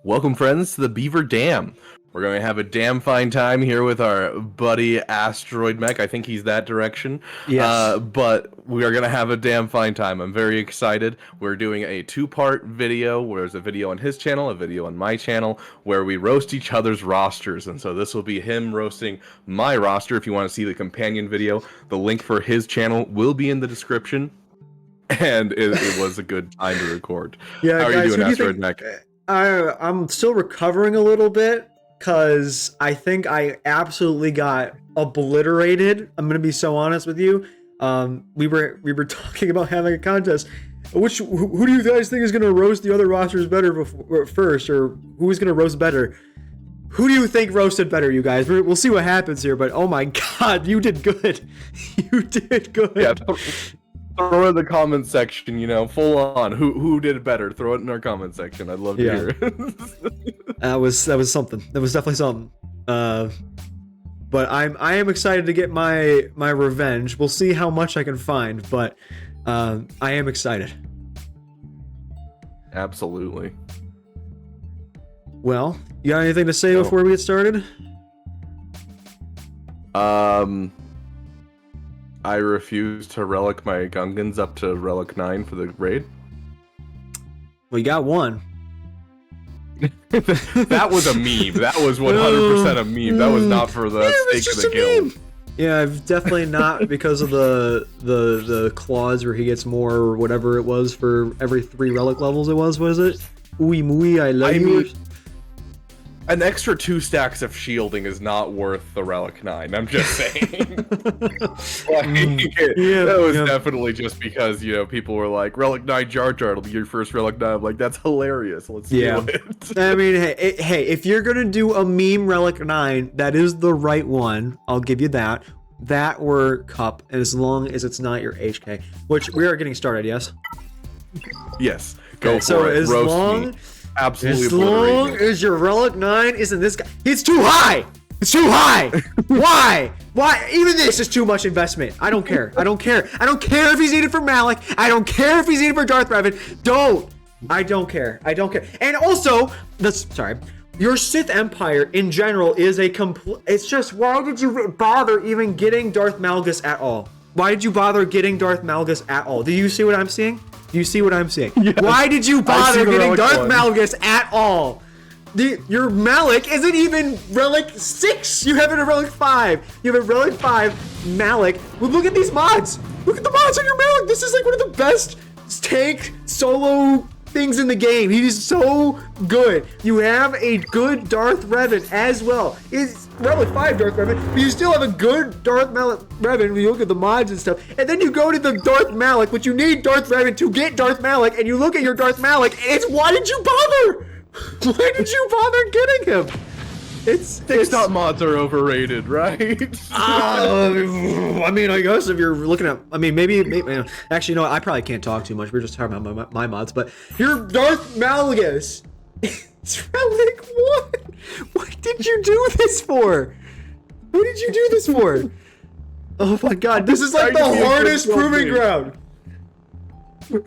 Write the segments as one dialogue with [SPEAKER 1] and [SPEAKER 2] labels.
[SPEAKER 1] Welcome, friends, to the Beaver Dam. We're going to have a damn fine time here with our buddy Asteroid Mech. I think he's that direction.
[SPEAKER 2] Yes.
[SPEAKER 1] But we are going to have a damn fine time. I'm very excited. We're doing a two-part video, where there's a video on his channel, a video on my channel, where we roast each other's rosters. And so this will be him roasting my roster. If you want to see the companion video, the link for his channel will be in the description. And it was a good time to record.
[SPEAKER 2] Yeah,
[SPEAKER 1] How are
[SPEAKER 2] guys,
[SPEAKER 1] you doing,
[SPEAKER 2] who do you
[SPEAKER 1] Asteroid Mech?
[SPEAKER 2] I'm still recovering a little bit because I think I absolutely got obliterated. I'm gonna be so honest with you. We were talking about having a contest. Who do you guys think is gonna roast the other rosters better first, or who is gonna roast better? Who do you think roasted better, you guys? We'll see what happens here. But oh my God, you did good. You did good.
[SPEAKER 1] Yeah. Throw it in the comment section, full on. Who did it better? Throw it in our comment section. I'd love to hear it.
[SPEAKER 2] That was something. That was definitely something. But I am excited to get my revenge. We'll see how much I can find, but I am excited.
[SPEAKER 1] Absolutely.
[SPEAKER 2] Well, you got anything to say before we get started?
[SPEAKER 1] I refuse to relic my Gungans up to relic 9 for the raid.
[SPEAKER 2] Well, you got one.
[SPEAKER 1] That was a meme. That was 100% a meme. That was not for the sake of the guild.
[SPEAKER 2] Yeah, I've definitely not, because of the clause where he gets more or whatever it was for every 3 relic levels it was it? Ooey mooey, I love you.
[SPEAKER 1] An extra 2 stacks of shielding is not worth the relic 9. I'm just saying. That was definitely just because, people were like, relic 9 Jar Jar, it'll be your first relic 9. I'm like, that's hilarious. Let's do it.
[SPEAKER 2] I mean, hey, if you're gonna do a meme relic 9, that is the right one. I'll give you that. That or cup, as long as it's not your HK, which we are getting started. Yes.
[SPEAKER 1] Yes. Go for it.
[SPEAKER 2] As
[SPEAKER 1] Roast
[SPEAKER 2] long.
[SPEAKER 1] me. Absolutely.
[SPEAKER 2] As long as your relic 9 isn't this guy, it's too high. It's too high. Why? Even this is too much investment. I don't care. I don't care if he's needed for Malik. I don't care if he's needed for Darth Revan. I don't care. And also, your Sith Empire in general is a complete. It's just, why did you bother even getting Darth Malgus at all? Why did you bother getting Darth Malgus at all? Do you see what I'm seeing? Do you see what I'm saying? Yes. Why did you bother getting Darth Malgus at all? Your Malik isn't even relic 6. You have it a relic 5. You have a relic 5 Malik. Well, look at these mods. Look at the mods on your Malik. This is like one of the best tank solo things in the game. He's so good. You have a good Darth Revan as well. It's relic 5 Darth Revan, but you still have a good Darth Revan when you look at the mods and stuff. And then you go to the Darth Malik, which you need Darth Revan to get Darth Malik, and you look at your Darth Malik, and it's, why did you bother? Why did you bother getting him?
[SPEAKER 1] It's not, mods are overrated, right?
[SPEAKER 2] I mean, I guess if you're looking at, maybe actually, no, I probably can't talk too much. We're just talking about my mods, but your Darth Malgus, it's relic 1. What did you do this for? Who did you do this for? Oh my God, this is like the hardest proving ground.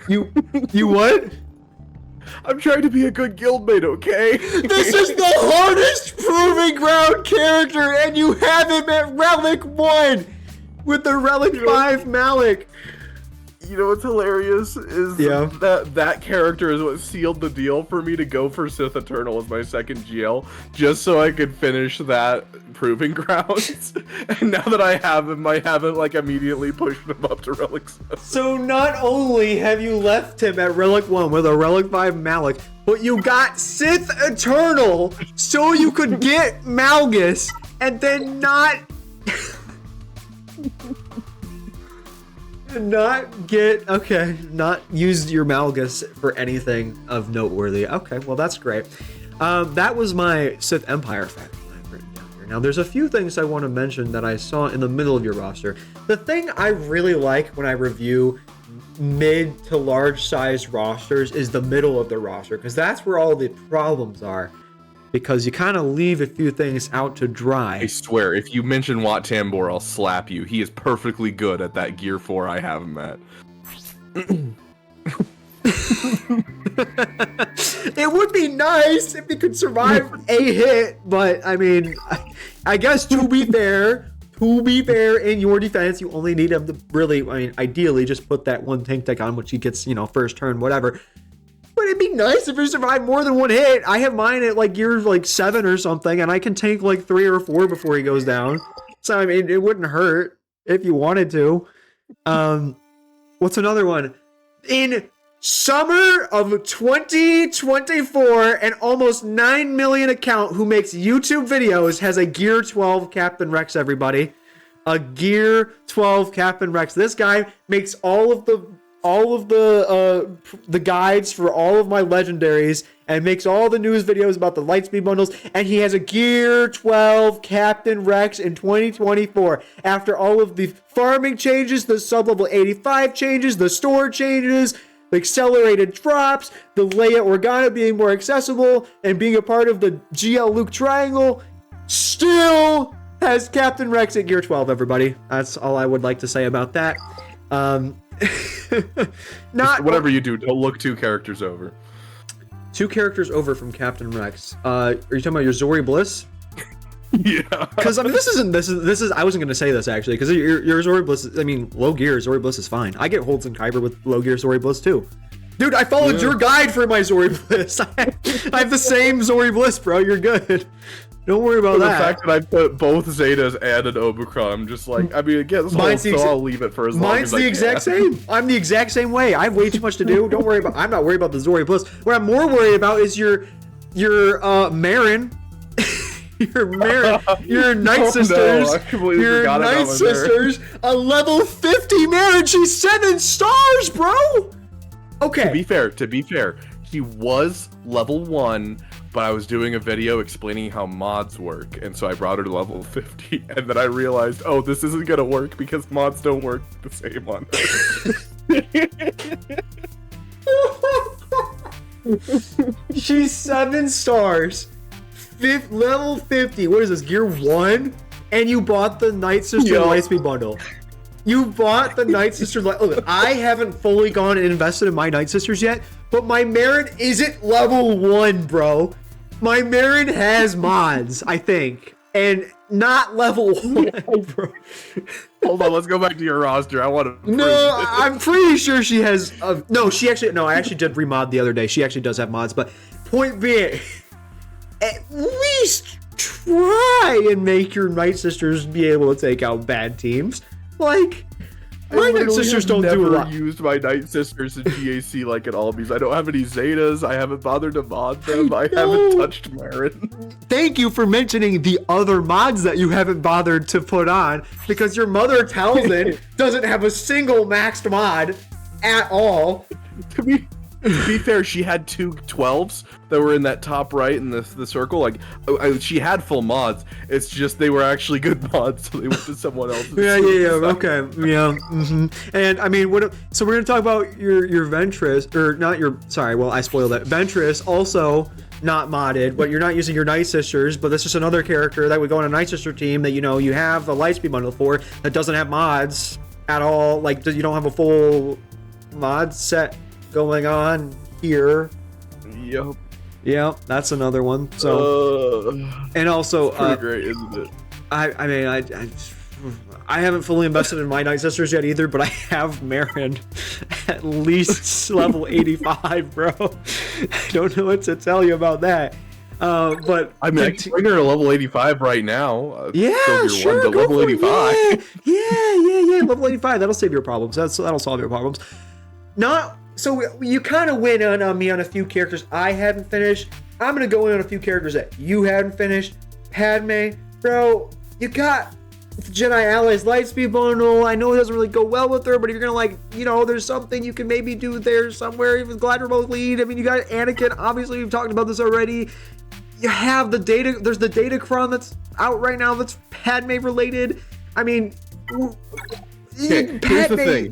[SPEAKER 2] You what?
[SPEAKER 1] I'm trying to be a good guildmate, okay?
[SPEAKER 2] This is the hardest proving ground character, and you have him at relic 1 with the relic 5 Malik.
[SPEAKER 1] You know what's hilarious is that character is what sealed the deal for me to go for Sith Eternal as my second GL, just so I could finish that proving grounds. And now that I have him, I haven't immediately pushed him up to relic 7.
[SPEAKER 2] So not only have you left him at relic 1 with a relic 5 Malik, but you got Sith Eternal so you could get Malgus and then not use your Malgus for anything of noteworthy. Okay, well, that's great. That was my Sith Empire fact I've written down here. Now, there's a few things I want to mention that I saw in the middle of your roster. The thing I really like when I review mid to large size rosters is the middle of the roster, because that's where all the problems are. Because you kind of leave a few things out to dry.
[SPEAKER 1] I swear, if you mention Wat Tambor, I'll slap you. He is perfectly good at that Gear 4 I have him at.
[SPEAKER 2] It would be nice if he could survive a hit, but I mean, I guess to be fair, in your defense, you only need him to really, I mean, ideally just put that one tank deck on, which he gets, you know, first turn, whatever. But it'd be nice if he survived more than one hit. I have mine at like gear like 7 or something, and I can tank like 3 or 4 before he goes down. So I mean, it wouldn't hurt if you wanted to. What's another one? In summer of 2024, an almost 9 million account who makes YouTube videos has a Gear 12 Captain Rex, everybody. A Gear 12 Captain Rex. This guy makes all of the guides for all of my legendaries and makes all the news videos about the Lightspeed bundles, and he has a Gear 12 Captain Rex in 2024 after all of the farming changes, the sub-level 85 changes, the store changes, the accelerated drops, the Leia Organa being more accessible, and being a part of the GL Luke Triangle. Still has Captain Rex at Gear 12, everybody. That's all I would like to say about that.
[SPEAKER 1] Not whatever you do, don't look 2 characters over.
[SPEAKER 2] 2 characters over from Captain Rex. Are you talking about your Zori Bliss?
[SPEAKER 1] Yeah.
[SPEAKER 2] Because I mean, this is. I wasn't gonna say this actually, because your Zori Bliss. I mean, low gear Zori Bliss is fine. I get holds and Kyber with low gear Zori Bliss too. Dude, I followed your guide for my Zori Bliss. I have the same Zori Bliss, bro. You're good. Don't worry about that.
[SPEAKER 1] The fact that I put both Zetas and an Omicron, I'm just like, I mean, it gets old, so I'll leave it for as long as I can.
[SPEAKER 2] Mine's the exact same. I'm the exact same way. I have way too much to do. Don't worry about. I'm not worried about the Zori Bliss. What I'm more worried about is your Marin. your Night Sisters.
[SPEAKER 1] No,
[SPEAKER 2] your Night Sisters. A level 50 Marin. She's 7 stars, bro. Okay.
[SPEAKER 1] To be fair, he was level 1. But I was doing a video explaining how mods work, and so I brought her to level 50, and then I realized, oh, this isn't gonna work because mods don't work the same on her.
[SPEAKER 2] She's 7 stars. Level 50. What is this, Gear 1? And you bought the Night Sister Lightspeed bundle. You bought the Night Sister. Look, I haven't fully gone and invested in my Night Sisters yet, but my Marin isn't level 1, bro. My Marin has mods, I think, and not level 1, bro.
[SPEAKER 1] Hold on, let's go back to your roster. I want to.
[SPEAKER 2] No, I'm pretty sure she has. No, I actually did remod the other day. She actually does have mods, but point being, at least try and make your Night Sisters be able to take out bad teams. Like, my Night Sisters don't do a lot.
[SPEAKER 1] I've never used my Night Sisters in GAC like at Albies. I don't have any Zetas. I haven't bothered to mod them. I haven't touched Marin.
[SPEAKER 2] Thank you for mentioning the other mods that you haven't bothered to put on, because your mother Talzin doesn't have a single maxed mod at all.
[SPEAKER 1] To be fair, she had 2 12s that were in that top right in the circle. Like, she had full mods. It's just they were actually good mods, so they went to someone else.
[SPEAKER 2] Yeah. Okay. Yeah. And I mean, so we're gonna talk about your Ventress, or not your. Sorry. Well, I spoiled it. Ventress also not modded, but you're not using your Night Sisters. But that's just another character that would go on a Night Sister team that you have a Lightspeed bundle for that doesn't have mods at all. Like, you don't have a full mod set going on here.
[SPEAKER 1] Yep.
[SPEAKER 2] Yeah, that's another one. So, and also,
[SPEAKER 1] pretty great, isn't it?
[SPEAKER 2] I mean, I haven't fully invested in my Night Sisters yet either, but I have Marin at least level 85, bro. I don't know what to tell you about that. But
[SPEAKER 1] I mean, I can bring her to level 85 right now.
[SPEAKER 2] Yeah, sure.
[SPEAKER 1] To level 85.
[SPEAKER 2] Yeah. Level 85. That'll save your problems. That'll solve your problems. So you kind of went on me on a few characters I hadn't finished. I'm going to go in on a few characters that you hadn't finished. Padme, bro, you got Jedi Allies Lightspeed bundle. I know it doesn't really go well with her, but if you're going to there's something you can maybe do there somewhere. Even Glide Remote Lead. I mean, you got Anakin. Obviously, we've talked about this already. You have the data. There's the Datacron that's out right now that's Padme related. I mean,
[SPEAKER 1] here's the thing.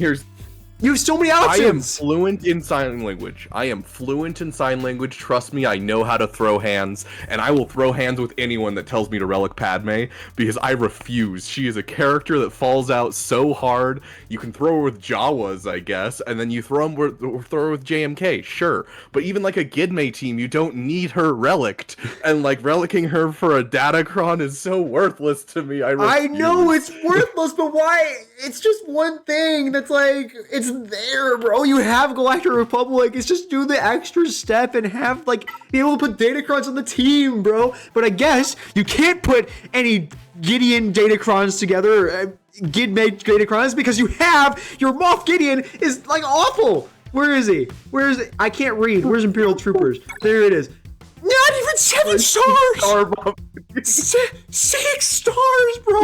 [SPEAKER 2] You have so many
[SPEAKER 1] I am
[SPEAKER 2] options.
[SPEAKER 1] fluent in sign language. I am fluent in sign language. Trust me, I know how to throw hands, and I will throw hands with anyone that tells me to relic Padme, because I refuse. She is a character that falls out so hard. You can throw her with Jawas, I guess, and then you throw her with JMK, sure. But even like a Gidme team, you don't need her relicked, and like relicking her for a Datacron is so worthless to me.
[SPEAKER 2] I know it's worthless, but why? It's just one thing that's like, it's there, bro. You have Galactic Republic. It's just do the extra step and have, like, be able to put Datacrons on the team, bro. But I guess you can't put any Gideon Datacrons together, Gidmate Datacrons, because you have your Moff Gideon is, like, awful. Where is he? Where is it? I can't read. Where's Imperial Troopers? There it is. Not even 7 stars! 6 stars, bro!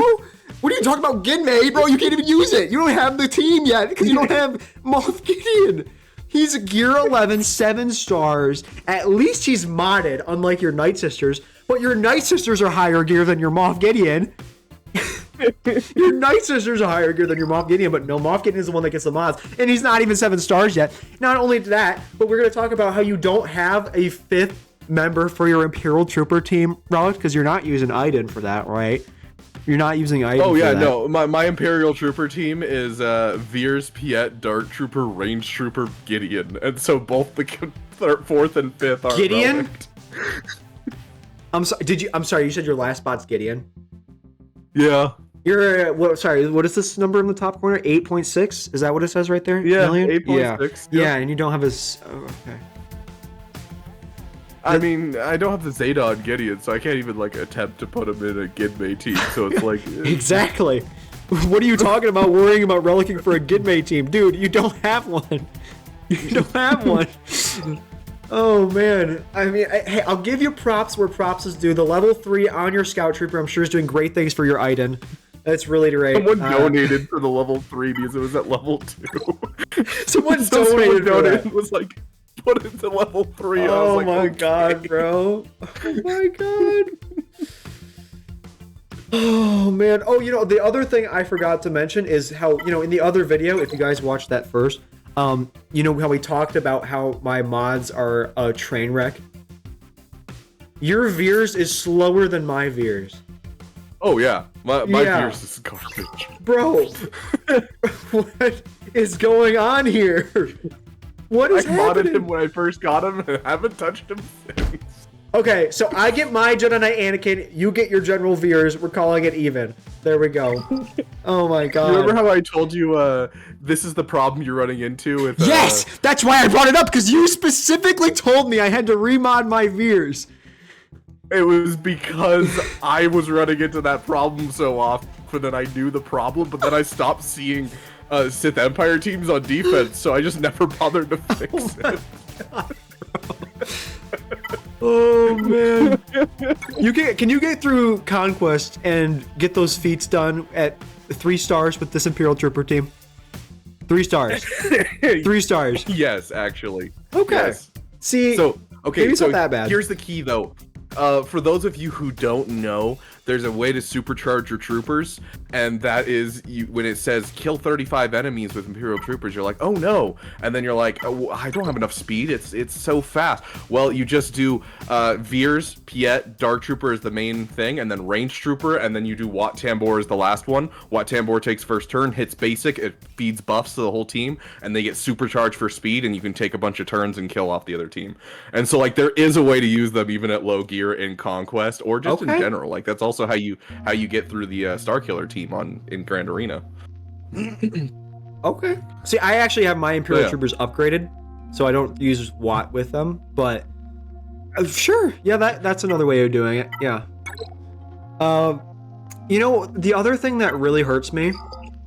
[SPEAKER 2] What are you talking about, Gidme? Bro, you can't even use it. You don't have the team yet because you don't have Moff Gideon. He's Gear 11, 7 stars. At least he's modded, unlike your Night Sisters. But your Night Sisters are higher gear than your Moff Gideon. Your Night Sisters are higher gear than your Moff Gideon, but no, Moff Gideon is the one that gets the mods. And he's not even 7 stars yet. Not only that, but we're going to talk about how you don't have a 5th member for your Imperial Trooper team, Relic, because you're not using Iden for that, right? You're not using Iden.
[SPEAKER 1] Oh yeah,
[SPEAKER 2] for that.
[SPEAKER 1] no. My Imperial Trooper team is Veers, Piet, Dark Trooper, Range Trooper, Gideon, and so both the 4th and 5th are
[SPEAKER 2] Gideon.
[SPEAKER 1] relict.
[SPEAKER 2] I'm sorry. I'm sorry. You said your last spot's Gideon.
[SPEAKER 1] Yeah.
[SPEAKER 2] You're what? Sorry. What is this number in the top corner? 8.6. Is that what it says right there?
[SPEAKER 1] Yeah.
[SPEAKER 2] Million?
[SPEAKER 1] 8.6.
[SPEAKER 2] Yeah, and you don't have his. Oh, okay.
[SPEAKER 1] I mean, I don't have the Zeta on Gideon, so I can't even like attempt to put him in a Gidme team. So it's like
[SPEAKER 2] Exactly. What are you talking about? Worrying about relicking for a Gidme team, dude? You don't have one. You don't have one. Oh man. I mean, hey, I'll give you props where props is due. The level 3 on your Scout Trooper, I'm sure, is doing great things for your Iden. That's really great.
[SPEAKER 1] Someone donated for the level 3 because it was at level 2.
[SPEAKER 2] Someone donated for that.
[SPEAKER 1] It was like, put it to level 3.
[SPEAKER 2] Oh
[SPEAKER 1] I was like,
[SPEAKER 2] my
[SPEAKER 1] okay.
[SPEAKER 2] god, bro. Oh my god. Oh man. Oh, you know, the other thing I forgot to mention is how, you know, in the other video, if you guys watched that first, you know how we talked about how my mods are a train wreck? Your Veers is slower than my Veers.
[SPEAKER 1] Oh yeah, my
[SPEAKER 2] Yeah.
[SPEAKER 1] Veers is garbage.
[SPEAKER 2] Bro, what is going on here? What is
[SPEAKER 1] I modded
[SPEAKER 2] happening?
[SPEAKER 1] him when I first got him and haven't touched him since.
[SPEAKER 2] Okay, so I get my Jedi Knight Anakin, you get your General Veers, we're calling it even. There we go. Oh my god.
[SPEAKER 1] You remember how I told you this is the problem you're running into with
[SPEAKER 2] Yes! That's why I brought it up, because you specifically told me I had to remod my Veers.
[SPEAKER 1] It was because I was running into that problem so often that I knew the problem, but then I stopped seeing Sith Empire teams on defense, so I just never bothered to fix it.
[SPEAKER 2] Oh man. Can you get through Conquest and get those feats done at 3 stars with this Imperial Trooper team? 3 stars. 3 stars.
[SPEAKER 1] Yes, actually.
[SPEAKER 2] Okay.
[SPEAKER 1] Yes.
[SPEAKER 2] See,
[SPEAKER 1] So, okay,
[SPEAKER 2] maybe it's
[SPEAKER 1] so
[SPEAKER 2] not that bad.
[SPEAKER 1] here's the key though. For those of you who don't know, there's a way to supercharge your troopers, and that is when it says kill 35 enemies with Imperial troopers, you're like, oh no, and then you're like, oh, I don't have enough speed, it's so fast. Well, you just do Veers, Piet, Dark Trooper is the main thing, and then Range Trooper, and then you do Wat Tambor is the last one. Wat Tambor takes first turn, hits basic, it feeds buffs to the whole team, and they get supercharged for speed, and you can take a bunch of turns and kill off the other team. And so like there is a way to use them even at low gear in Conquest, or just in general. Like that's also how you get through the Starkiller team in Grand Arena.
[SPEAKER 2] Okay. See, I actually have my Imperial
[SPEAKER 1] Yeah.
[SPEAKER 2] Troopers upgraded, so I don't use Watt with them, but sure. Yeah, that's another way of doing it. Yeah. You know, the other thing that really hurts me,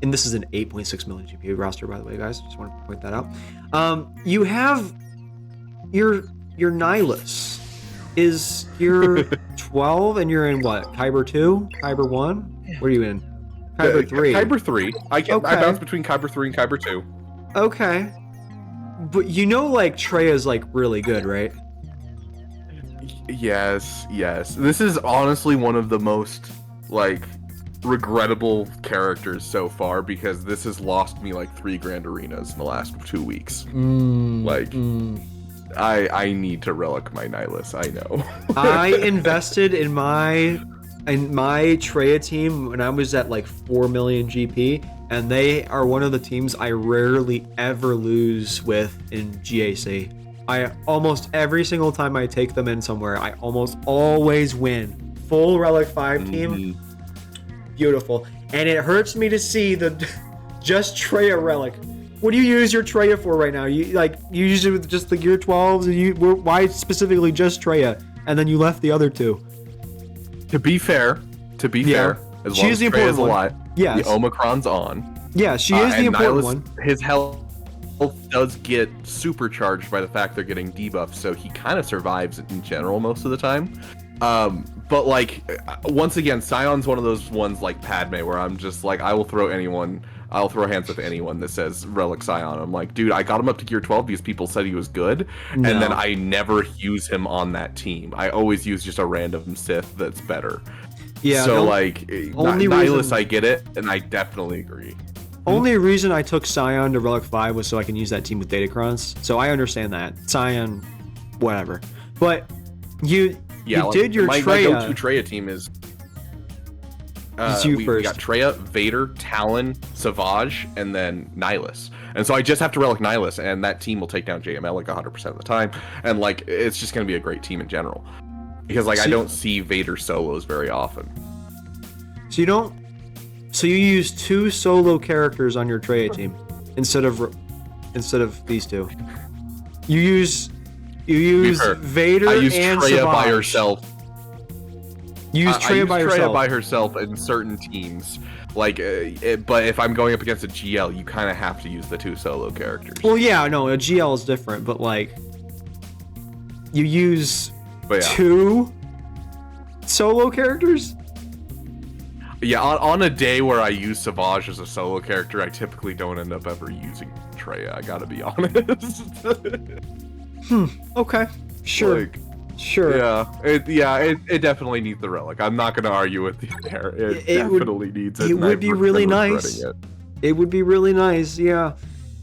[SPEAKER 2] and this is an 8.6 million GPU roster, by the way, guys. Just want to point that out. You have your Nihilus is your 12, and you're in what? Kyber 2? Kyber 1? What are you in? Kyber 3.
[SPEAKER 1] Kyber 3. I bounce between Kyber 3 and Kyber 2.
[SPEAKER 2] Okay. But you know, like, Treya's, like, really good, right?
[SPEAKER 1] Yes. This is honestly one of the most, like, regrettable characters so far because this has lost me like 3 grand arenas in the last 2 weeks. I need to relic my Nihilus. I know.
[SPEAKER 2] I invested in my Treya team when I was at like 4 million GP, and they are one of the teams I rarely ever lose with in GAC. I almost every single time I take them in somewhere, I almost always win. Full Relic 5 team. Beautiful. And it hurts me to see the just Treya Relic. What do you use your Treya for right now? You use it with just the Gear 12s, and why specifically just Treya? And then you left the other two.
[SPEAKER 1] To be fair, as
[SPEAKER 2] she
[SPEAKER 1] long
[SPEAKER 2] is
[SPEAKER 1] as
[SPEAKER 2] the
[SPEAKER 1] Treya's
[SPEAKER 2] important one.
[SPEAKER 1] alive,
[SPEAKER 2] Yes.
[SPEAKER 1] the Omicron's on.
[SPEAKER 2] Yeah, she is the important one.
[SPEAKER 1] His health does get supercharged by the fact they're getting debuffed, so he kind of survives in general most of the time. But like, once again, Scion's one of those ones like Padme where I'm just like, I'll throw hands with anyone that says Relic Scion. I'm like, dude, I got him up to Gear 12 because people said he was good, and then I never use him on that team. I always use just a random Sith that's better. Yeah. So Nihilus, I get it, and I definitely agree.
[SPEAKER 2] Only reason I took Scion to Relic 5 was so I can use that team with Datacrons. So I understand that. Scion, whatever. But you did your Treya.
[SPEAKER 1] My go-to Treya team is
[SPEAKER 2] you
[SPEAKER 1] we
[SPEAKER 2] first.
[SPEAKER 1] got Treya, Vader, Talon, Savage, and then Nihilus. And so I just have to relic Nihilus, and that team will take down JML like 100% of the time. And like, it's just going to be a great team in general. Because like, I don't see Vader solos very often.
[SPEAKER 2] So you use 2 solo characters on your Treya team instead of these two. You use Vader
[SPEAKER 1] I use
[SPEAKER 2] and
[SPEAKER 1] Treya
[SPEAKER 2] Savage.
[SPEAKER 1] by herself.
[SPEAKER 2] You use Treya by herself.
[SPEAKER 1] Treya by herself in certain teams. Like, but if I'm going up against a GL, you kind of have to use the 2 solo characters.
[SPEAKER 2] Well, yeah, no, a GL is different, but like, you use 2 solo characters?
[SPEAKER 1] Yeah, on a day where I use Savage as a solo character, I typically don't end up ever using Treya. I gotta be honest.
[SPEAKER 2] Okay. Sure.
[SPEAKER 1] Like,
[SPEAKER 2] sure.
[SPEAKER 1] Yeah. It definitely needs the relic. I'm not gonna argue with you there. It definitely needs it.
[SPEAKER 2] It would be really nice. It would be really nice. Yeah.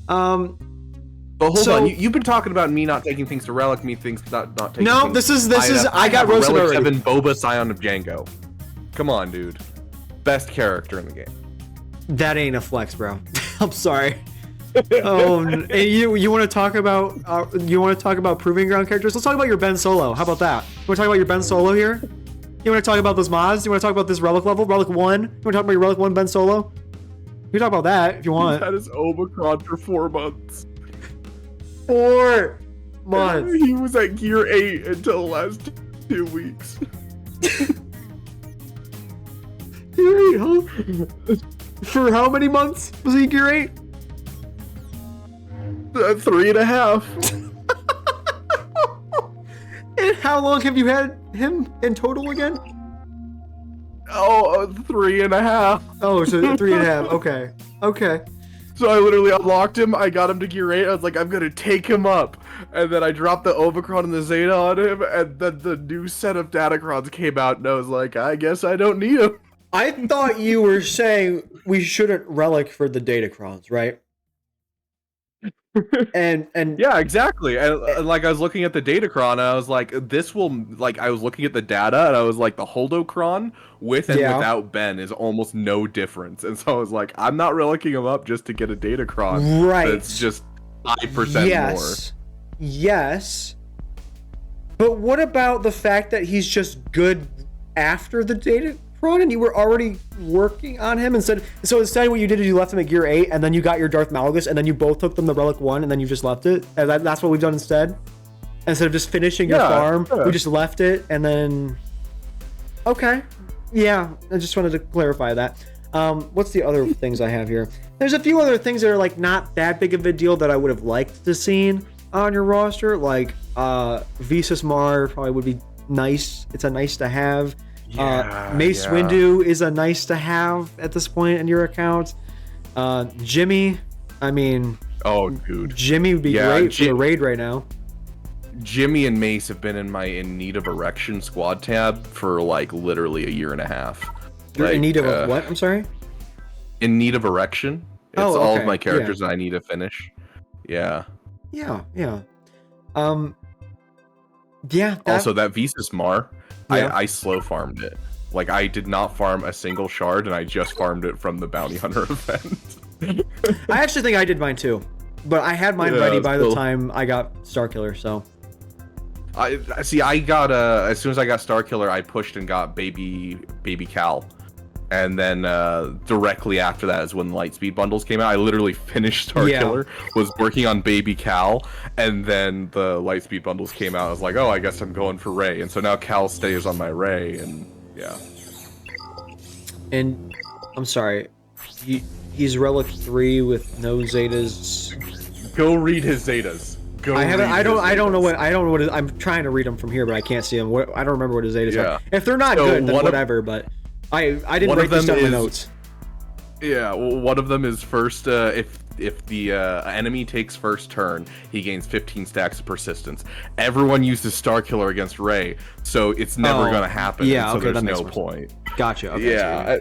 [SPEAKER 1] But hold on, you've been talking about me not taking things to relic, me things not taking.
[SPEAKER 2] No,
[SPEAKER 1] things.
[SPEAKER 2] this is. I got roasted
[SPEAKER 1] relic
[SPEAKER 2] already.
[SPEAKER 1] 7 Boba Scion of Django. Come on, dude. Best character in the game.
[SPEAKER 2] That ain't a flex, bro. I'm sorry. You want to talk about proving ground characters? Let's talk about your Ben Solo. How about that? You want to talk about your Ben Solo here? You want to talk about those mods? You want to talk about this relic level, Relic 1? You want to talk about your Relic 1 Ben Solo? You can talk about that if you want.
[SPEAKER 1] That is Omicron for 4 months.
[SPEAKER 2] 4 months.
[SPEAKER 1] He was at Gear 8 until the last 2 weeks.
[SPEAKER 2] Gear 8, huh? For how many months was he Gear 8?
[SPEAKER 1] 3.5.
[SPEAKER 2] And how long have you had him in total again?
[SPEAKER 1] 3.5.
[SPEAKER 2] Oh, so 3.5. Okay.
[SPEAKER 1] So I literally unlocked him, I got him to Gear 8, I was like, I'm gonna take him up. And then I dropped the Omicron and the Zeta on him, and then the new set of Datacrons came out, and I was like, I guess I don't need him.
[SPEAKER 2] I thought you were saying we shouldn't relic for the Datacrons, right? and
[SPEAKER 1] yeah, exactly. And like, I was looking at the Datacron, and I was like, this will, like, I was looking at the data, and I was like, the Holdocron with and without Ben is almost no difference. And so I was like, I'm not relicking him up just to get a Datacron.
[SPEAKER 2] Right.
[SPEAKER 1] It's just 5% more.
[SPEAKER 2] Yes. But what about the fact that he's just good after the Datacron, and you were already working on him instead? So instead, what you did is you left him at Gear 8, and then you got your Darth Malgus, and then you both took them to Relic 1, and then you just left it. And that's what we've done instead. Instead of just finishing your farm, we just left it, and then. Okay. Yeah, I just wanted to clarify that. What's the other things I have here? There's a few other things that are like not that big of a deal that I would have liked to seen on your roster, like Visas Mar probably would be nice. It's a nice to have. Mace Windu is a nice to have at this point in your account. Jimmy, I mean,
[SPEAKER 1] oh dude,
[SPEAKER 2] Jimmy would be great for the raid right now.
[SPEAKER 1] Jimmy and Mace have been in my in need of erection squad tab for like literally a year and a half.
[SPEAKER 2] You're in
[SPEAKER 1] Like,
[SPEAKER 2] need of what? I'm sorry.
[SPEAKER 1] in need of erection. It's
[SPEAKER 2] Oh,
[SPEAKER 1] all
[SPEAKER 2] okay,
[SPEAKER 1] of my characters that I need to finish. Yeah.
[SPEAKER 2] Yeah, yeah. Um, yeah.
[SPEAKER 1] Also, that Visas Mar,
[SPEAKER 2] Yeah.
[SPEAKER 1] I slow farmed it. Like, I did not farm a single shard, and I just farmed it from the Bounty Hunter event.
[SPEAKER 2] I actually think I did mine too, but I had mine ready by the time I got Starkiller. So.
[SPEAKER 1] I see. I got as soon as I got Starkiller, I pushed and got baby Cal, and then directly after that is when Lightspeed bundles came out. I literally finished Starkiller, was working on baby Cal, and then the Lightspeed bundles came out. I was like, oh, I guess I'm going for Ray, and so now Cal stays on my Ray, and yeah.
[SPEAKER 2] And I'm sorry, he's Relic 3 with no Zetas.
[SPEAKER 1] Go read his Zetas.
[SPEAKER 2] I don't know what I'm trying to read them from here, but I can't see them. I don't remember what his Zetas are. If they're not good, then whatever. But I didn't write this down in my notes.
[SPEAKER 1] Yeah, well, one of them is first. If the enemy takes first turn, he gains 15 stacks of persistence. Everyone uses Starkiller against Ray, so it's never gonna happen.
[SPEAKER 2] Yeah,
[SPEAKER 1] so
[SPEAKER 2] okay,
[SPEAKER 1] there's no point.
[SPEAKER 2] Gotcha. Okay,
[SPEAKER 1] yeah.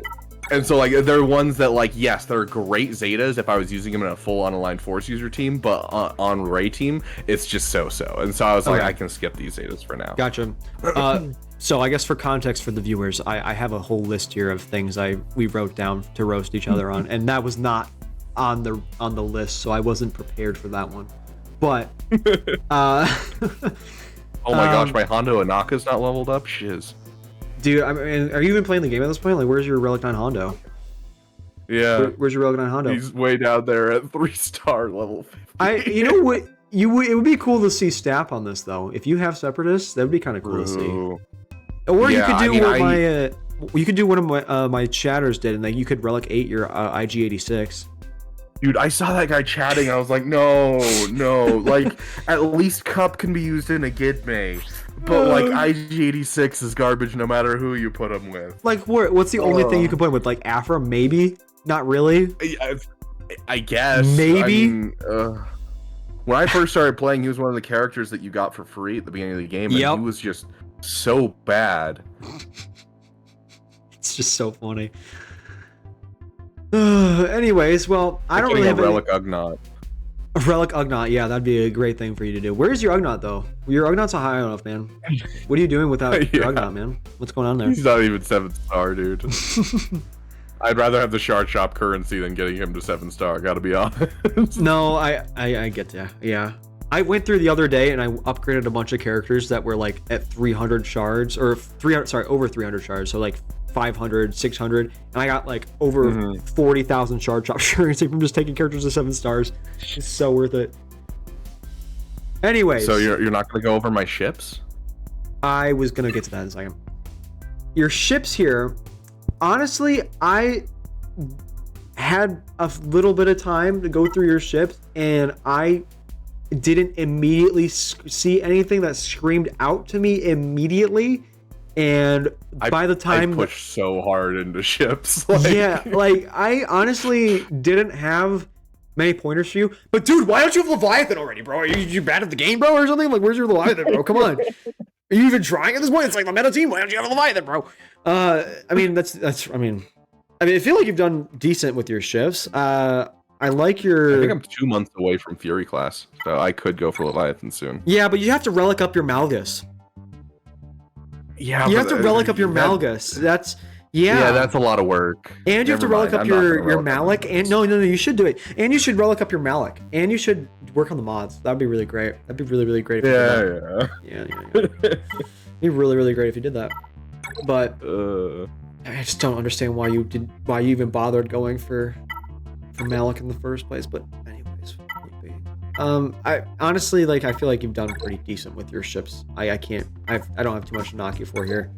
[SPEAKER 1] And so, like, there are ones that, like, yes, they're great Zetas if I was using them in a full unaligned Force user team, but on Ray team, it's just so-so. And so I was like, I can skip these Zetas for now.
[SPEAKER 2] Gotcha. So I guess for context for the viewers, I have a whole list here of things we wrote down to roast each other on, and that was not on the list, so I wasn't prepared for that one. But,
[SPEAKER 1] oh my gosh, my Hondo Anaka's not leveled up? Shiz.
[SPEAKER 2] Dude, I mean, are you even playing the game at this point? Like, where's your Relic 9 Hondo?
[SPEAKER 1] Yeah.
[SPEAKER 2] Where's your Relic 9 Hondo?
[SPEAKER 1] He's way down there at 3-star level 50.
[SPEAKER 2] You know what? It would be cool to see Stap on this, though. If you have Separatists, that would be kind of cool to see. Or you could do you could do one of my chatters did, and like you could Relic 8 your IG-86.
[SPEAKER 1] Dude, I saw that guy chatting. I was like, no. Like, at least Cup can be used in a Gidme. But, like, IG-86 is garbage no matter who you put him with.
[SPEAKER 2] Like, what's the only thing you can put him with? Like, Afra? Maybe? Not really?
[SPEAKER 1] I guess.
[SPEAKER 2] Maybe?
[SPEAKER 1] I mean, when I first started playing, he was one of the characters that you got for free at the beginning of the game. And he was just so bad.
[SPEAKER 2] It's just so funny. Anyways, well, I don't really have
[SPEAKER 1] a Relic Ugnaught.
[SPEAKER 2] A Relic Ugnaught, yeah, that'd be a great thing for you to do. Where's your Ugnaught, though? Your Ugnaught's not high enough, man. What are you doing without your Ugnaught, man? What's going on there?
[SPEAKER 1] He's not even 7-star, dude. I'd rather have the Shard Shop currency than getting him to 7-star, gotta be honest.
[SPEAKER 2] No, I get that, yeah. I went through the other day and I upgraded a bunch of characters that were like at 300 shards, or over 300 shards, so like 500, 600, and I got like over 40,000 shard shop currency from just taking characters to 7 stars. It's so worth it. Anyways,
[SPEAKER 1] so you're not gonna go over my ships?
[SPEAKER 2] I was gonna get to that in a second. Your ships here, honestly, I had a little bit of time to go through your ships, and I didn't immediately see anything that screamed out to me immediately. And by the time
[SPEAKER 1] I pushed so hard into ships,
[SPEAKER 2] yeah, like I honestly didn't have many pointers for you. But dude, why don't you have Leviathan already, bro? Are you bad at the game, bro, or something? Like, where's your Leviathan, bro? Come on, are you even trying at this point? It's like the meta team. Why don't you have a Leviathan, bro? I mean, I mean, I feel like you've done decent with your shifts. I like your.
[SPEAKER 1] I think I'm 2 months away from Fury class, so I could go for Leviathan soon.
[SPEAKER 2] Yeah, but you have to relic up your Malgus.
[SPEAKER 1] Yeah,
[SPEAKER 2] you have to relic up your Malgus. That's
[SPEAKER 1] that's a lot of work.
[SPEAKER 2] And you have to relic up your Malik. And no, you should do it. And you should relic up your Malik. And you should work on the mods. That'd be really great. That'd be really, really great if you did that. Yeah. It'd be really, really great if you did that. But I just don't understand why you even bothered going for Malik in the first place. But anyways, I honestly, like, I feel like you've done pretty decent with your ships. I don't have too much to knock you for here.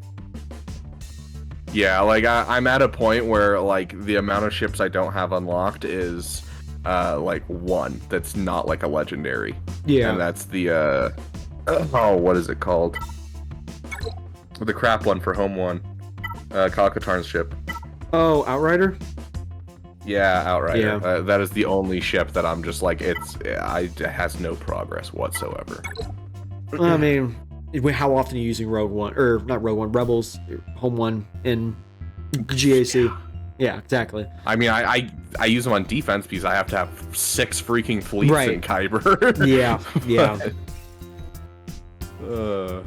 [SPEAKER 1] Yeah, like I'm at a point where like the amount of ships I don't have unlocked is like 1 that's not like a legendary.
[SPEAKER 2] Yeah.
[SPEAKER 1] And that's the what is it called? The crap one for home one. Kakatarn's ship.
[SPEAKER 2] Oh, Outrider?
[SPEAKER 1] Yeah, Outrider.
[SPEAKER 2] Yeah.
[SPEAKER 1] That is the only ship that I'm just like, it has no progress whatsoever.
[SPEAKER 2] I mean, how often are you using Rogue One, or not Rogue One, Rebels, Home One in GAC. Yeah, exactly.
[SPEAKER 1] I mean, I use them on defense because I have to have 6 freaking fleets
[SPEAKER 2] Right.
[SPEAKER 1] in Kyber.
[SPEAKER 2] Yeah, yeah.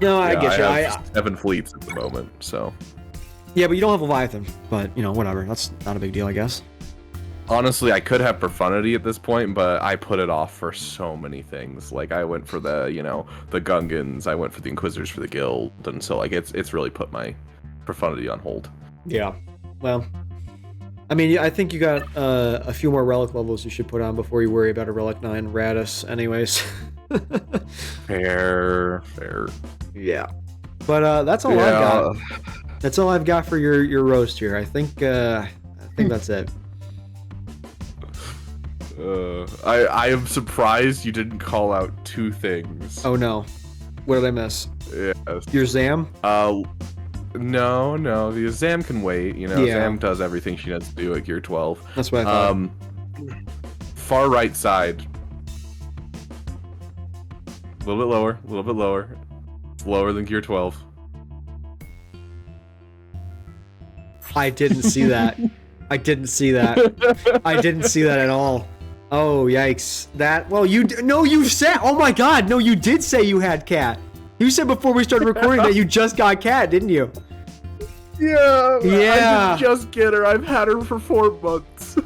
[SPEAKER 2] No, I get you.
[SPEAKER 1] I have 7 fleets at the moment, so.
[SPEAKER 2] Yeah, but you don't have Leviathan. But, you know, whatever. That's not a big deal, I guess.
[SPEAKER 1] Honestly, I could have Profundity at this point, but I put it off for so many things. Like, I went for the, you know, the Gungans, I went for the Inquisitors for the Guild, and so, like, it's really put my Profundity on hold.
[SPEAKER 2] Yeah. Well, I mean, I think you got a few more relic levels you should put on before you worry about a Relic 9 Radis anyways.
[SPEAKER 1] Fair.
[SPEAKER 2] Yeah. But that's all I've got. That's all I've got for your roast here. I think that's it.
[SPEAKER 1] I am surprised you didn't call out 2 things.
[SPEAKER 2] Oh no. What did I miss?
[SPEAKER 1] Yes.
[SPEAKER 2] Your Zam?
[SPEAKER 1] No, the Zam can wait. You know,
[SPEAKER 2] Yeah.
[SPEAKER 1] Zam does everything she needs to do at Gear 12.
[SPEAKER 2] That's what I thought.
[SPEAKER 1] Far right side. A little bit lower. It's lower than Gear 12.
[SPEAKER 2] I didn't see that. I didn't see that. I didn't see that at all. Oh, yikes. Well, you said, oh my god, no, you did say you had cat. You said before we started recording that you just got cat, didn't you?
[SPEAKER 1] Yeah.
[SPEAKER 2] Yeah.
[SPEAKER 1] I didn't just get her. I've had her for 4 months.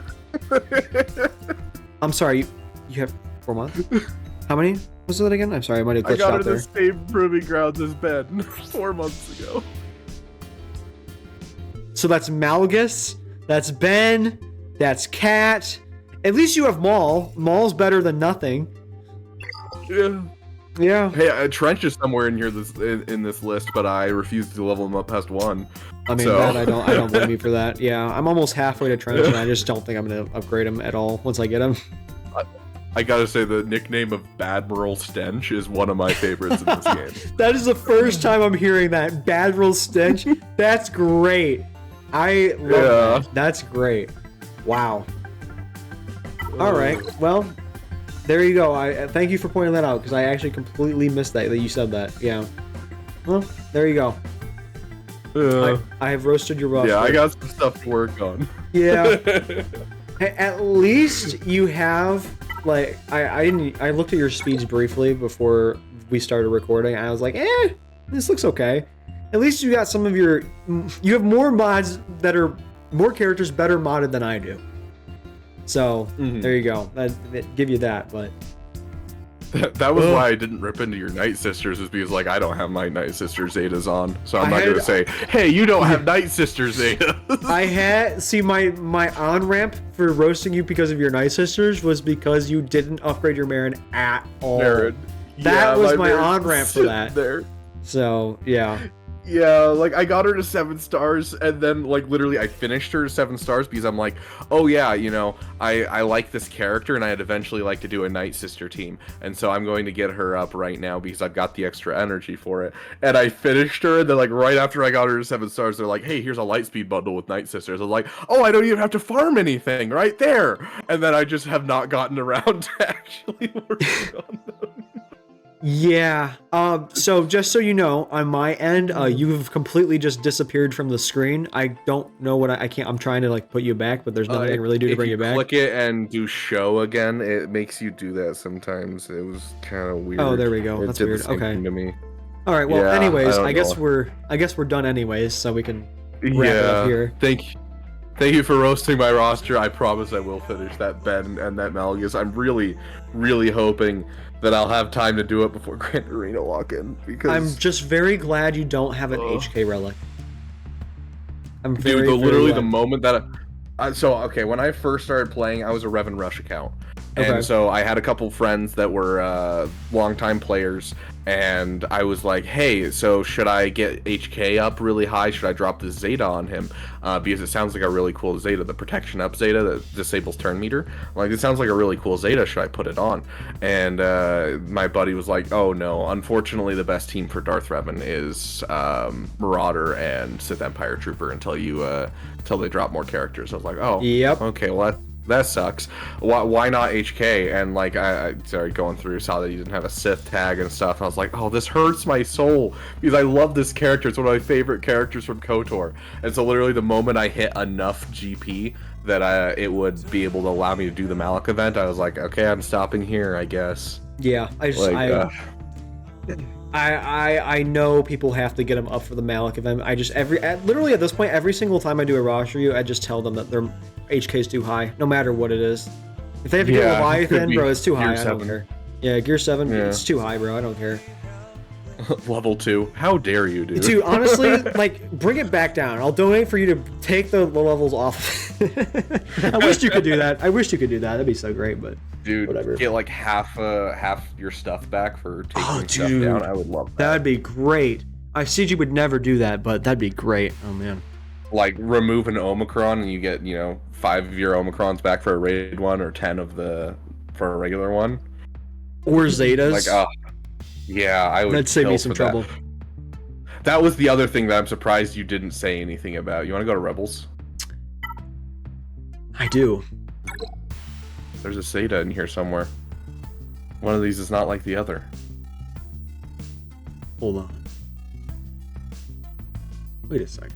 [SPEAKER 2] I'm sorry, you have 4 months? How many was it again? I'm sorry, I might have glitched
[SPEAKER 1] I got her
[SPEAKER 2] out there.
[SPEAKER 1] the same proving grounds as Ben 4 months ago.
[SPEAKER 2] So that's Malgus, that's Ben, that's Cat. At least you have Maul. Maul's better than nothing.
[SPEAKER 1] Yeah.
[SPEAKER 2] Yeah.
[SPEAKER 1] Hey, Trench is somewhere in here in this list, but I refuse to level him up past 1.
[SPEAKER 2] I mean,
[SPEAKER 1] so.
[SPEAKER 2] that I don't blame you for that. Yeah, I'm almost halfway to Trench, and I just don't think I'm gonna upgrade him at all once I get him.
[SPEAKER 1] I gotta say, the nickname of Badmiral Stench is one of my favorites in this game.
[SPEAKER 2] That is the first time I'm hearing that. Badmiral Stench. That's great. I love that. That's great. Wow. All right. Well, there you go. I thank you for pointing that out because I actually completely missed that you said that. Yeah. Well, there you go. I have roasted your roster.
[SPEAKER 1] Yeah, I got some stuff to work on.
[SPEAKER 2] Yeah. At least you have like I looked at your speeds briefly before we started recording. And I was like, this looks okay. At least you got some of you have more mods that are more characters better modded than I do. So there you go. That give you that, but
[SPEAKER 1] that was why I didn't rip into your Night Sisters, is because like I don't have my Night Sister Zetas on, so I'm not gonna say, hey, you don't have Night Sister Zetas.
[SPEAKER 2] I had my on ramp for roasting you because of your Night Sisters was because you didn't upgrade your Marin at all. That was my on ramp for that.
[SPEAKER 1] There.
[SPEAKER 2] So yeah.
[SPEAKER 1] Yeah, like I got her to 7 stars, and then like literally I finished her to 7 stars because I'm like, oh yeah, you know, I like this character and I'd eventually like to do a Night Sister team, and so I'm going to get her up right now because I've got the extra energy for it. And I finished her, and then like right after I got her to 7 stars, they're like, hey, here's a Lightspeed bundle with Night Sisters. I was like, oh, I don't even have to farm anything right there. And then I just have not gotten around to actually working on them.
[SPEAKER 2] Yeah. So just so you know, on my end, you've completely just disappeared from the screen. I don't know what I can't. I'm trying to like put you back, but there's nothing I can really do to bring you back.
[SPEAKER 1] Click it and do show again. It makes you do that sometimes. It was kind of weird.
[SPEAKER 2] Oh, there we go. That's weird. Okay.
[SPEAKER 1] To me.
[SPEAKER 2] All right. Well,
[SPEAKER 1] yeah,
[SPEAKER 2] anyways, I guess we're done anyways, so we can wrap it up here.
[SPEAKER 1] Thank you for roasting my roster. I promise I will finish that Ben and that Malgus. I'm really, really hoping that I'll have time to do it before Grand Arena walk-in, because
[SPEAKER 2] I'm just very glad you don't have an HK relic. I'm very,
[SPEAKER 1] dude, literally
[SPEAKER 2] glad.
[SPEAKER 1] the moment that when I first started playing, I was a Revan Rush account. And so I had a couple friends that were longtime players, and I was like, hey, so should I get HK up really high? Should I drop the Zeta on him? Because it sounds like a really cool Zeta, the protection up Zeta that disables turn meter. Like, it sounds like a really cool Zeta. Should I put it on? And my buddy was like, oh no, unfortunately the best team for Darth Revan is Marauder and Sith Empire Trooper until they drop more characters. I was like, oh,
[SPEAKER 2] yep.
[SPEAKER 1] Okay, well that sucks. Why not HK? And like, I sorry, going through, saw that he didn't have a Sith tag and stuff. I was like, oh, this hurts my soul because I love this character. It's one of my favorite characters from KOTOR. And so literally the moment I hit enough GP that it would be able to allow me to do the Malik event, I was like, okay, I'm stopping here, I guess.
[SPEAKER 2] Yeah, I know people have to get them up for the Malik event. Literally at this point, every single time I do a roster review, I just tell them that their HK is too high, no matter what it is. If they have to get Leviathan, bro, it's too high. I don't care. Yeah, Gear 7, it's too high, bro. I don't care.
[SPEAKER 1] Level 2. How dare you, dude?
[SPEAKER 2] Dude, honestly, like, bring it back down. I'll donate for you to take the levels off. I wish you could do that. That'd be so great, but
[SPEAKER 1] dude,
[SPEAKER 2] whatever.
[SPEAKER 1] Get like half your stuff back for taking stuff down. I would love that.
[SPEAKER 2] That'd be great. I CG would never do that, but that'd be great. Oh man.
[SPEAKER 1] Like remove an Omicron and you get 5 of your Omicrons back for a rated one, or 10 for a regular one.
[SPEAKER 2] Or Zetas.
[SPEAKER 1] Like yeah, I would.
[SPEAKER 2] That'd save me some trouble.
[SPEAKER 1] That was the other thing that I'm surprised you didn't say anything about. You want to go to Rebels?
[SPEAKER 2] I do.
[SPEAKER 1] There's a Zeta in here somewhere. One of these is not like the other.
[SPEAKER 2] Hold on. Wait a second.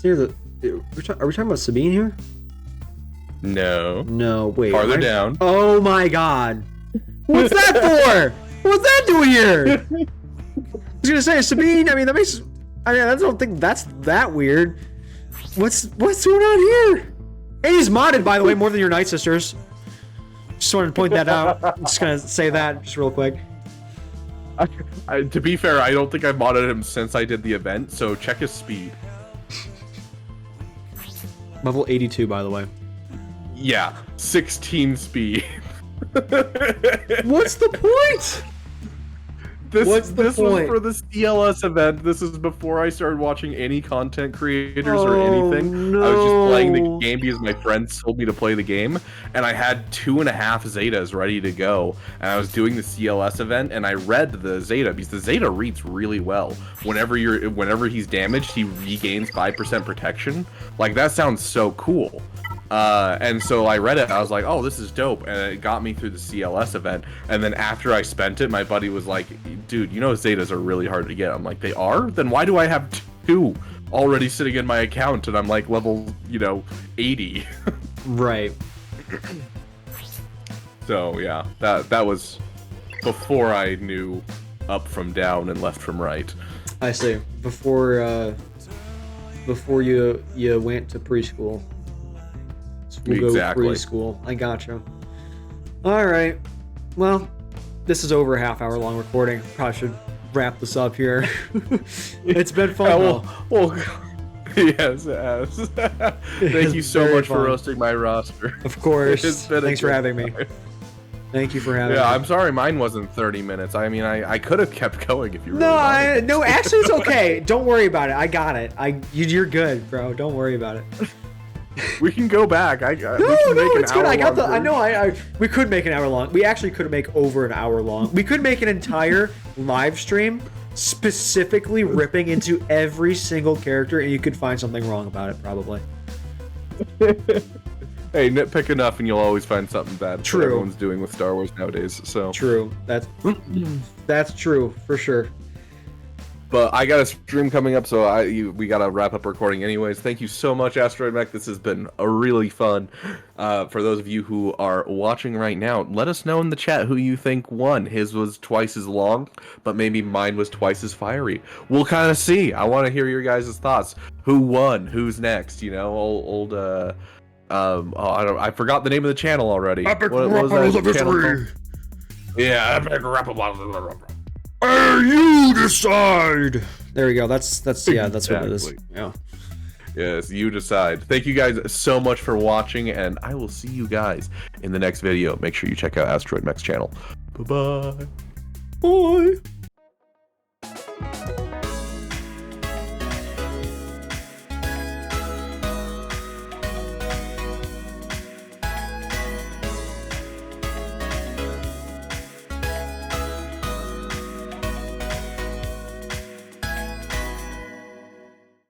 [SPEAKER 2] Are we talking about Sabine here?
[SPEAKER 1] No.
[SPEAKER 2] No, wait.
[SPEAKER 1] Farther down.
[SPEAKER 2] Oh my god. What's that for? What's that doing here? I was gonna say Sabine. I don't think that's that weird. What's going on here? And he's modded, by the way, more than your Night Sisters. Just wanted to point that out. I'm just gonna say that just real quick.
[SPEAKER 1] To be fair, I don't think I've modded him since I did the event, so check his speed.
[SPEAKER 2] Level 82, by the way.
[SPEAKER 1] Yeah, 16 speed.
[SPEAKER 2] What's the point?
[SPEAKER 1] This was for the CLS event. This is before I started watching any content creators or anything.
[SPEAKER 2] No.
[SPEAKER 1] I was just playing the game because my friends told me to play the game, and I had 2.5 Zetas ready to go. And I was doing the CLS event, and I read the Zeta because the Zeta reads really well. Whenever he's damaged, he regains 5% protection. Like, that sounds so cool. And so I read it, I was like, oh, this is dope, and it got me through the CLS event. And then after I spent it, my buddy was like, dude, Zetas are really hard to get. I'm like, they are? Then why do I have 2 already sitting in my account, and I'm like level, 80?
[SPEAKER 2] Right.
[SPEAKER 1] So yeah, that was before I knew up from down and left from right.
[SPEAKER 2] I see. Before you went to preschool. We'll
[SPEAKER 1] exactly.
[SPEAKER 2] Go preschool. I gotcha. All right. Well, this is over a half-hour long recording. Probably should wrap this up here. It's been fun.
[SPEAKER 1] Well, yes, it has. Thank you so much for roasting my roster.
[SPEAKER 2] Of course. Thanks for having me. Thank you for having me.
[SPEAKER 1] Yeah, I'm sorry mine wasn't 30 minutes. I mean, I could have kept going if you really wanted.
[SPEAKER 2] No, actually it's okay. Don't worry about it. I got it. You're good, bro. Don't worry about it.
[SPEAKER 1] We can go back.
[SPEAKER 2] It's good. We could make an hour long. We actually could make over an hour long. We could make an entire live stream specifically ripping into every single character, and you could find something wrong about it, probably.
[SPEAKER 1] Hey, nitpick enough, and you'll always find something bad.
[SPEAKER 2] True.
[SPEAKER 1] That everyone's doing with Star Wars nowadays. So
[SPEAKER 2] true. That's true for sure.
[SPEAKER 1] But I got a stream coming up, so we gotta wrap up recording anyways. Thank you so much, Asteroid Mech. This has been a really fun. For those of you who are watching right now, let us know in the chat who you think won. His was twice as long, but maybe mine was twice as fiery. We'll kind of see. I want to hear your guys' thoughts. Who won? Who's next? I forgot the name of the channel already.
[SPEAKER 2] Epic Rappers of History.
[SPEAKER 1] Yeah, Epic Rappers.
[SPEAKER 2] Hey, you decide. There we go. That's exactly what it is. Yeah.
[SPEAKER 1] Yes, you decide. Thank you guys so much for watching, and I will see you guys in the next video. Make sure you check out Asteroid Mech's channel. Bye-bye.
[SPEAKER 2] Bye.